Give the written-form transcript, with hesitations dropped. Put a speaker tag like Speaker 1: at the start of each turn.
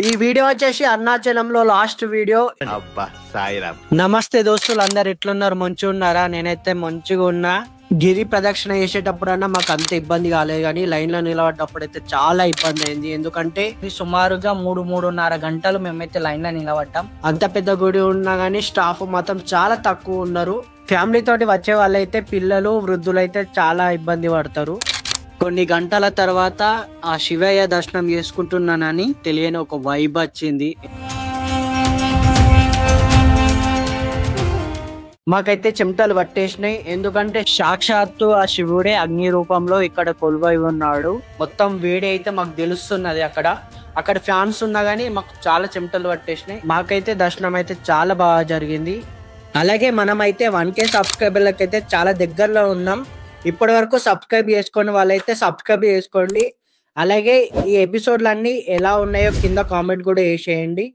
Speaker 1: ఈ వీడియో వచ్చేసి అరుణాచలంలో లాస్ట్ వీడియో.
Speaker 2: అబ్బా సాయిరామ్.
Speaker 1: నమస్తే దోస్తులు, అందరు ఎట్లున్నారు? మంచిగా ఉన్నారా? నేనైతే మంచిగా ఉన్నా. గిరి ప్రదక్షిణ చేసేటప్పుడన్నా మాకు అంత ఇబ్బంది కాలేదు, కానీ లైన్ లో నిలబడ్డప్పుడు అయితే చాలా ఇబ్బంది అయింది. ఎందుకంటే
Speaker 3: సుమారుగా 3-3.5 గంటలు మేమైతే లైన్ లో నిలబడ్డాం.
Speaker 1: అంత పెద్ద గుడి ఉన్నా గానీ స్టాఫ్ మాత్రం చాలా తక్కువ ఉన్నారు. ఫ్యామిలీ తోటి వచ్చే వాళ్ళైతే పిల్లలు వృద్ధులైతే చాలా ఇబ్బంది పడతారు. కొన్ని గంటల తర్వాత ఆ శివయ్య దర్శనం చేసుకుంటున్నానని తెలియని ఒక వైబ్ వచ్చింది. మాకైతే చెమటలు పట్టేసినాయి, ఎందుకంటే సాక్షాత్తు ఆ శివుడే అగ్ని రూపంలో ఇక్కడ కొలువై ఉన్నాడు. మొత్తం వేడి అయితే మాకు తెలుస్తున్నది. అక్కడ ఫ్యాన్స్ ఉన్నా గానీ మాకు చాలా చెమటలు పట్టేసినాయి. మాకైతే దర్శనం అయితే చాలా బాగా జరిగింది. అలాగే మనమైతే 1K సబ్స్క్రైబర్లకు అయితే చాలా దగ్గరలో ఉన్నాం. ఇప్పటి వరకు సబ్స్క్రైబ్ చేసుకుని వాళ్ళైతే సబ్స్క్రైబ్ చేసుకోండి. అలాగే ఈ ఎపిసోడ్లన్నీ ఎలా ఉన్నాయో కింద కామెంట్ కూడా వేసేయండి.